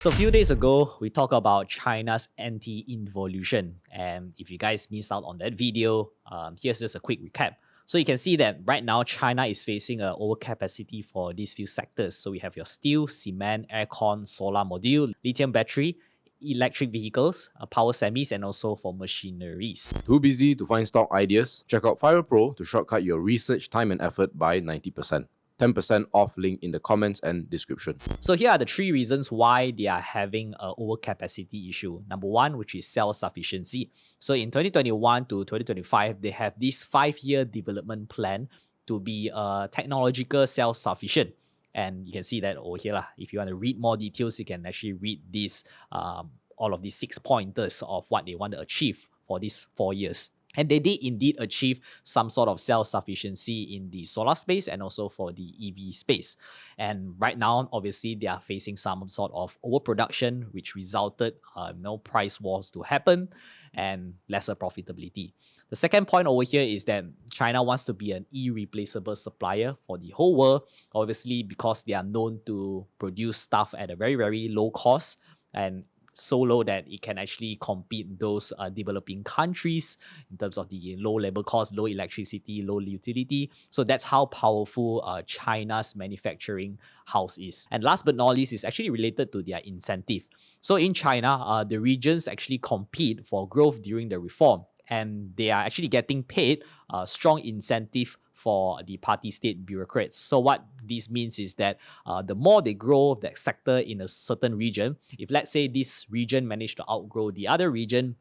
So a few days ago, we talked about China's anti-involution. And if you guys missed out on that video, here's just a quick recap. So you can see that right now, China is facing an overcapacity for these few sectors. So we have your steel, cement, aircon, solar module, lithium battery, electric vehicles, power semis, and also for machineries. Too busy to find stock ideas? Check out FIRL Pro to shortcut your research time and effort by 90%. 10% off link in the comments and description. So here are the three reasons why they are having an overcapacity issue. Number one, which is self-sufficiency. So in 2021 to 2025, they have this 5-year development plan to be technological self-sufficient. And you can see that over here. If you want to read more details, you can actually read this, all of these 6 pointers of what they want to achieve for these 4 years. And they did indeed achieve some sort of self-sufficiency in the solar space and also for the EV space. And right now, obviously, they are facing some sort of overproduction, which resulted no price wars to happen and lesser profitability. The second point over here is that China wants to be an irreplaceable supplier for the whole world, obviously, because they are known to produce stuff at a very, very low cost and so low that it can actually compete those developing countries in terms of the low labor cost, low electricity, low utility. So that's how powerful China's manufacturing house is. And last but not least is actually related to their incentive. So in China, the regions actually compete for growth during the reform, and they are actually getting paid strong incentive for the party state bureaucrats. So what this means is that the more they grow that sector in a certain region, if let's say this region managed to outgrow the other region,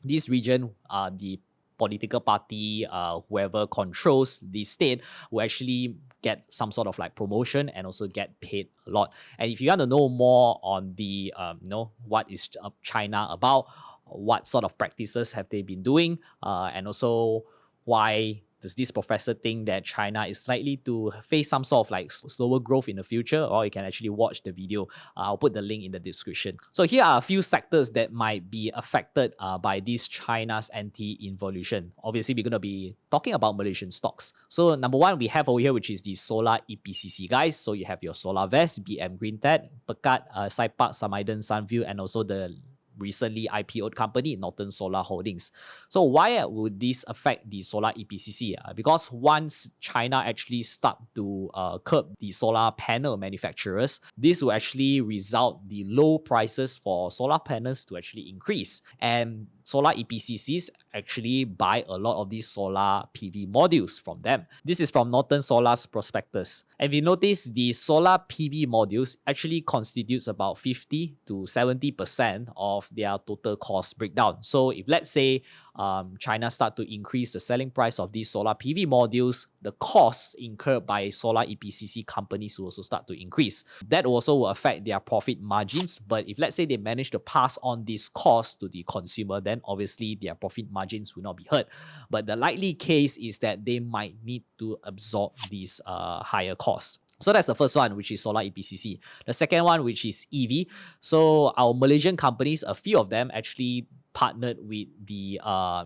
this region, the political party, whoever controls the state, will actually get some sort of like promotion and also get paid a lot. And if you want to know more on the, what is China about, what sort of practices have they been doing, and also why does this professor think that China is likely to face some sort of like slower growth in the future, or you can actually watch the video. I'll put the link in the description. So here are a few sectors that might be affected by this China's anti-involution. Obviously, we're going to be talking about Malaysian stocks. So number one, we have over here, which is the solar EPCC guys. So you have your Solar Vest, BM Green Tech, Pekat, Saipak, Samaiden, Sunview, and also the recently IPO'd company, Northern Solar Holdings. So why would this affect the solar EPCC? Because once China actually start to curb the solar panel manufacturers, this will actually result the low prices for solar panels to actually increase. And solar EPCCs actually buy a lot of these solar PV modules from them. This is from Northern Solar's prospectus. And if you notice, the solar PV modules actually constitutes about 50 to 70% of their total cost breakdown. So if let's say China start to increase the selling price of these solar PV modules, the costs incurred by solar EPCC companies will also start to increase. That also will affect their profit margins. But if let's say they manage to pass on this cost to the consumer, then obviously their profit margins will not be hurt. But the likely case is that they might need to absorb these higher costs. So that's the first one, which is solar EPCC. The second one, which is EV. So our Malaysian companies, a few of them actually partnered with the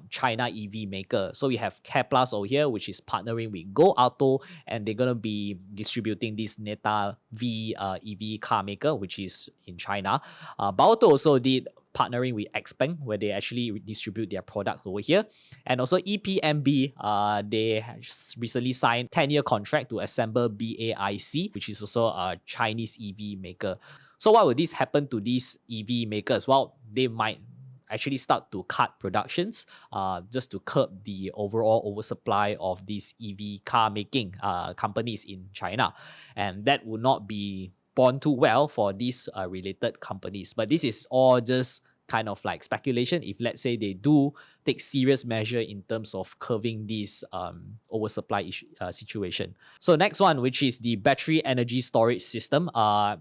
China EV maker. So we have CarePlus over here, which is partnering with Go Auto, and they're going to be distributing this Neta V EV car maker, which is in China. Baotou also did partnering with Xpeng, where they actually distribute their products over here. And also EPMB, they recently signed 10-year contract to assemble BAIC, which is also a Chinese EV maker. So why would this happen to these EV makers? Well, they might actually start to cut productions just to curb the overall oversupply of these EV car making companies in China. And that would not be borne too well for these related companies. But this is all just kind of like speculation. If let's say they do take serious measure in terms of curbing this oversupply situation. So next one, which is the battery energy storage system. The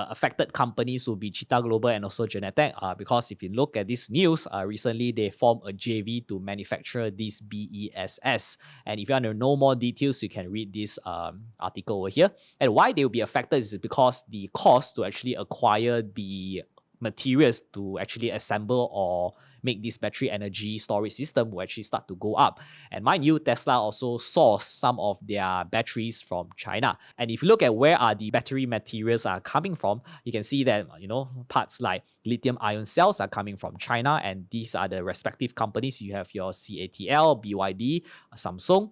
affected companies will be Cheetah Global and also Genetec, because if you look at this news, recently they formed a JV to manufacture this BESS. And if you want to know more details, you can read this article over here. And why they will be affected is because the cost to actually acquire the materials to actually assemble or make this battery energy storage system will actually start to go up. And mind you, Tesla also source some of their batteries from China. And if you look at where are the battery materials are coming from, you can see that, parts like lithium ion cells are coming from China, and these are the respective companies. You have your CATL, BYD, Samsung.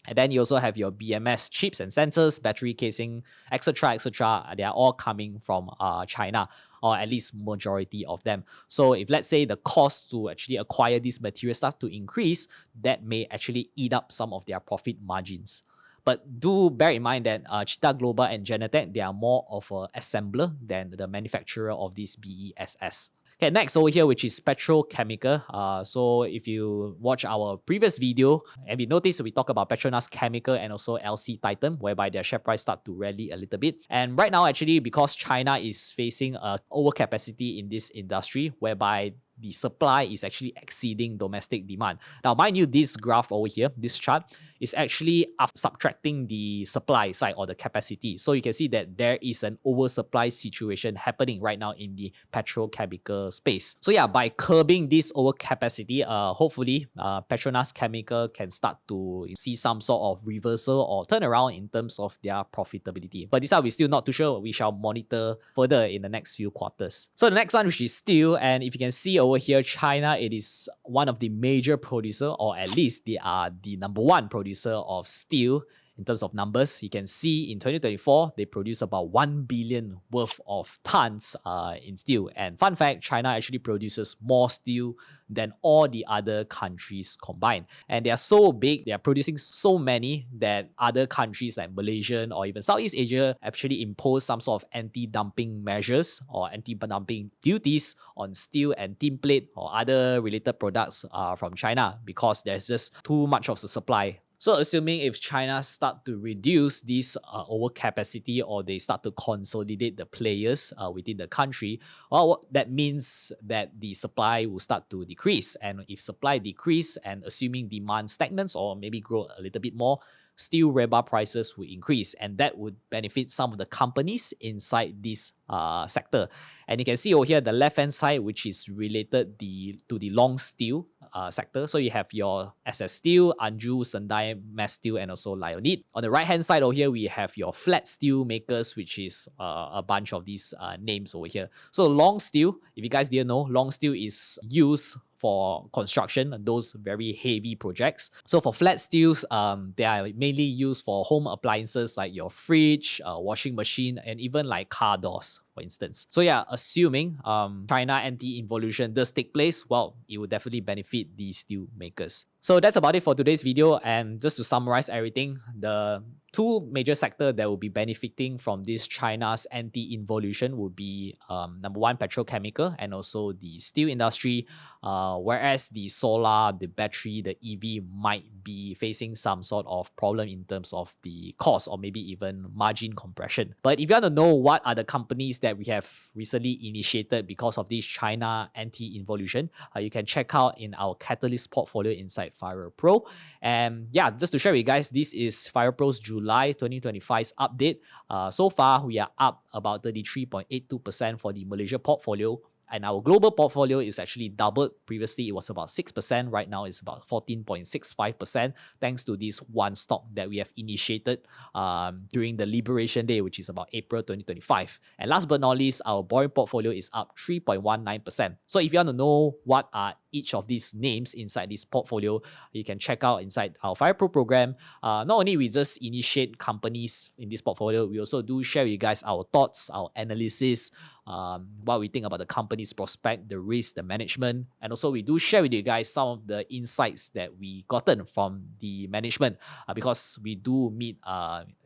And then you also have your BMS chips and sensors, battery casing, etc., etc. They are all coming from China, or at least majority of them. So if let's say the cost to actually acquire these materials starts to increase, that may actually eat up some of their profit margins. But do bear in mind that Cheetah Global and Genetec, they are more of an assembler than the manufacturer of this BESS. Okay, next over here, which is petrochemical. So if you watch our previous video, and we notice we talk about Petronas Chemical and also LC Titan, whereby their share price start to rally a little bit. And right now, actually, because China is facing a overcapacity in this industry, whereby the supply is actually exceeding domestic demand. Now, mind you, this graph over here, this chart, is actually subtracting the supply side or the capacity. So you can see that there is an oversupply situation happening right now in the petrochemical space. So yeah, by curbing this overcapacity, hopefully Petronas Chemical can start to see some sort of reversal or turnaround in terms of their profitability. But this are we still not too sure. We shall monitor further in the next few quarters. So the next one, which is steel, and if you can see over here, China, it is one of the major producer, or at least they are the number one producer of steel in terms of numbers. You can see in 2024, they produce about 1 billion worth of tons in steel. And fun fact, China actually produces more steel than all the other countries combined. And they are so big, they are producing so many that other countries like Malaysian or even Southeast Asia actually impose some sort of anti-dumping measures or anti-dumping duties on steel and tin plate or other related products from China, because there's just too much of the supply. So assuming if China start to reduce this overcapacity, or they start to consolidate the players within the country, well, that means that the supply will start to decrease. And if supply decrease and assuming demand stagnates or maybe grow a little bit more, steel rebar prices will increase, and that would benefit some of the companies inside this sector. And you can see over here the left hand side, which is related to the long steel sector. So you have your SS Steel, Anju, Sendai, Mass Steel, and also Leonid. On the right hand side over here, we have your flat steel makers, which is a bunch of these names over here. So long steel, if you guys didn't know, long steel is used for construction, those very heavy projects. So for flat steels, they are mainly used for home appliances like your fridge, washing machine, and even like car doors, for instance. So yeah, assuming China Anti-Involution does take place, well, it will definitely benefit the steel makers. So that's about it for today's video. And just to summarize everything, the two major sectors that will be benefiting from this China's anti-involution would be number one, petrochemical, and also the steel industry, whereas the solar, the battery, the EV might be facing some sort of problem in terms of the cost or maybe even margin compression. But if you want to know what are the companies that we have recently initiated because of this China anti-involution, you can check out in our Catalyst portfolio inside FIRL Pro. And yeah, just to share with you guys, this is FIRL Pro's July 2025's update. So far, we are up about 33.82% for the Malaysia portfolio. And our global portfolio is actually doubled. Previously, it was about 6%. Right now, it's about 14.65%, thanks to this one stock that we have initiated during the Liberation Day, which is about April 2025. And last but not least, our boring portfolio is up 3.19%. So if you want to know what are each of these names inside this portfolio, you can check out inside our FIRL Pro program. Not only we just initiate companies in this portfolio, we also do share with you guys our thoughts, our analysis, what we think about the company's prospect, the risk, the management, and also we do share with you guys some of the insights that we gotten from the management, because we do meet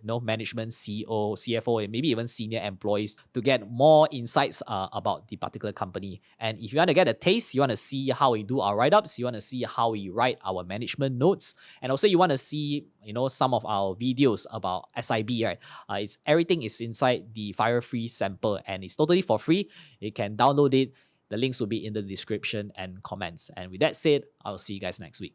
management, CEO, CFO, and maybe even senior employees to get more insights about the particular company. And if you want to get a taste, you want to see how we do our write-ups, you want to see how we write our management notes, and also you want to see some of our videos about SIB, right? Everything is inside the FIRL free sample, and it's totally for free. You can download it. The links will be in the description and comments. And with that said, I'll see you guys next week.